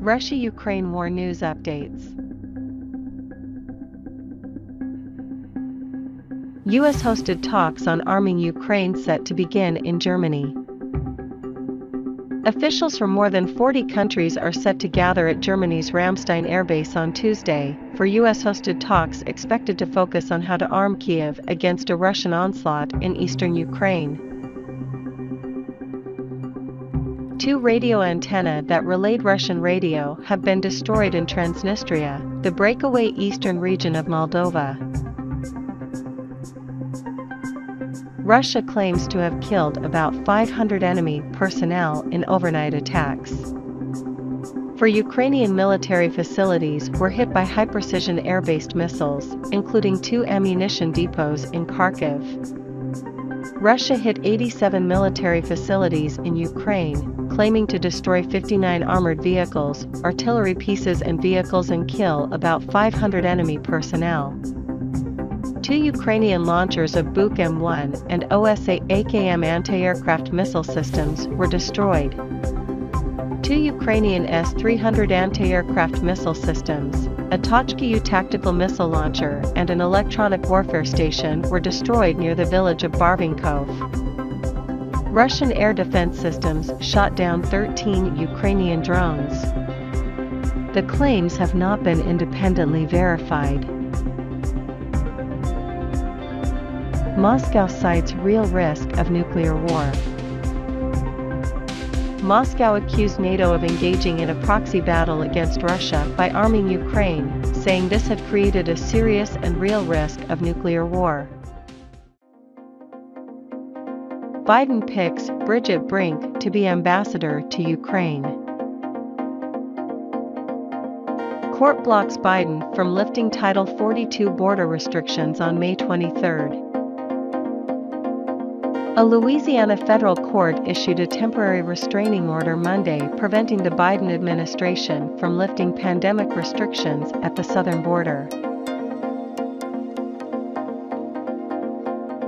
Russia-Ukraine war news updates. US-hosted talks on arming Ukraine set to begin in Germany. Officials from more than 40 countries are set to gather at Germany's Ramstein airbase on Tuesday, for US-hosted talks expected to focus on how to arm Kiev against a Russian onslaught in eastern Ukraine. Two radio antennae that relayed Russian radio have been destroyed in Transnistria, the breakaway eastern region of Moldova. Russia claims to have killed about 500 enemy personnel in overnight attacks. For Ukrainian military facilities were hit by high-precision air-based missiles, including 2 ammunition depots in Kharkiv. Russia hit 87 military facilities in Ukraine, claiming to destroy 59 armored vehicles, artillery pieces and vehicles and kill about 500 enemy personnel. 2 Ukrainian launchers of Buk M1 and OSA AKM anti-aircraft missile systems were destroyed. 2 Ukrainian S-300 anti-aircraft missile systems, a Tochka-U tactical missile launcher and an electronic warfare station were destroyed near the village of Barvinkov. Russian air defense systems shot down 13 Ukrainian drones. The claims have not been independently verified. Moscow cites real risk of nuclear war. Moscow accused NATO of engaging in a proxy battle against Russia by arming Ukraine, saying this had created a serious and real risk of nuclear war. Biden picks Bridget Brink to be ambassador to Ukraine. Court blocks Biden from lifting Title 42 border restrictions on May 23. A Louisiana federal court issued a temporary restraining order Monday preventing the Biden administration from lifting pandemic restrictions at the southern border.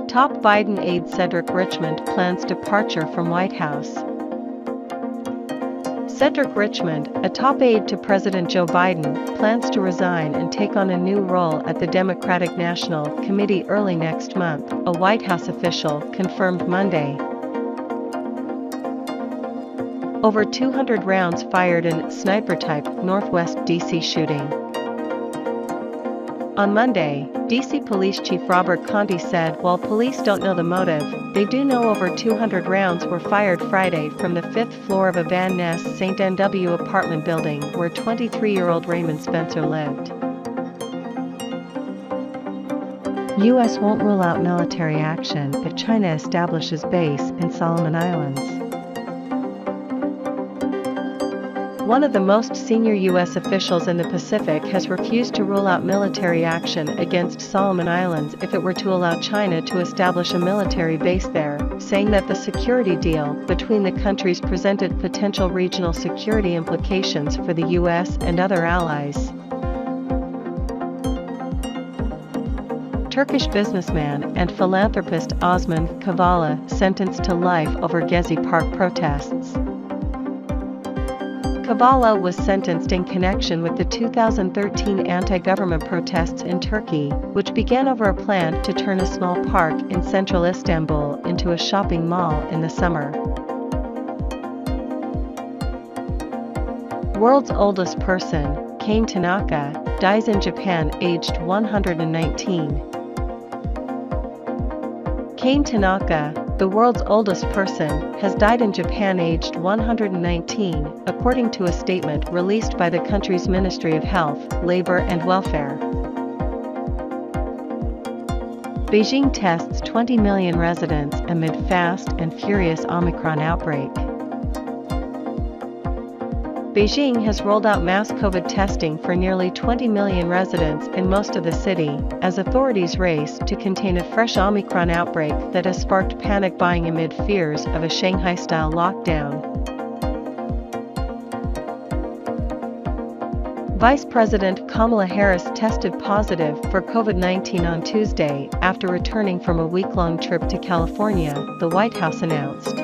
Top Biden aide Cedric Richmond plans departure from White House. Cedric Richmond, a top aide to President Joe Biden, plans to resign and take on a new role at the Democratic National Committee early next month, a White House official confirmed Monday. Over 200 rounds fired in sniper-type Northwest D.C. shooting. On Monday, D.C. Police Chief Robert Conti said while police don't know the motive, they do know over 200 rounds were fired Friday from the 5th floor of a Van Ness St. NW apartment building where 23-year-old Raymond Spencer lived. U.S. won't rule out military action if China establishes base in Solomon Islands. One of the most senior U.S. officials in the Pacific has refused to rule out military action against Solomon Islands if it were to allow China to establish a military base there, saying that the security deal between the countries presented potential regional security implications for the U.S. and other allies. Turkish businessman and philanthropist Osman Kavala sentenced to life over Gezi Park protests. Kavala was sentenced in connection with the 2013 anti-government protests in Turkey, which began over a plan to turn a small park in central Istanbul into a shopping mall in the summer. World's oldest person, Kane Tanaka, dies in Japan aged 119. Kane Tanaka, the world's oldest person, has died in Japan aged 119, according to a statement released by the country's Ministry of Health, Labor and Welfare. Beijing tests 20 million residents amid fast and furious Omicron outbreak. Beijing has rolled out mass COVID testing for nearly 20 million residents in most of the city, as authorities race to contain a fresh Omicron outbreak that has sparked panic buying amid fears of a Shanghai-style lockdown. Vice President Kamala Harris tested positive for COVID-19 on Tuesday after returning from a week-long trip to California, the White House announced.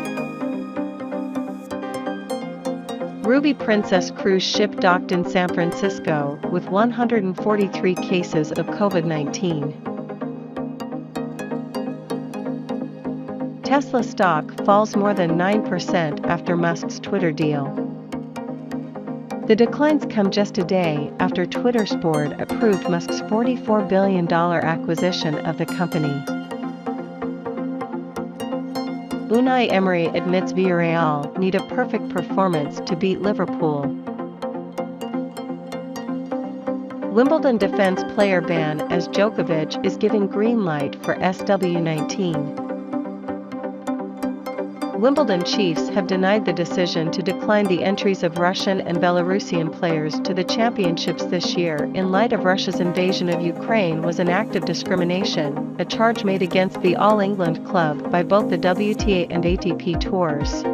Ruby Princess cruise ship docked in San Francisco with 143 cases of COVID-19. Tesla stock falls more than 9% after Musk's Twitter deal. The declines come just a day after Twitter's board approved Musk's $44 billion acquisition of the company. Unai Emery admits Villarreal need a perfect performance to beat Liverpool. Wimbledon defends player ban as Djokovic is giving green light for SW19. Wimbledon chiefs have denied the decision to decline the entries of Russian and Belarusian players to the championships this year in light of Russia's invasion of Ukraine was an act of discrimination, a charge made against the All England club by both the WTA and ATP tours.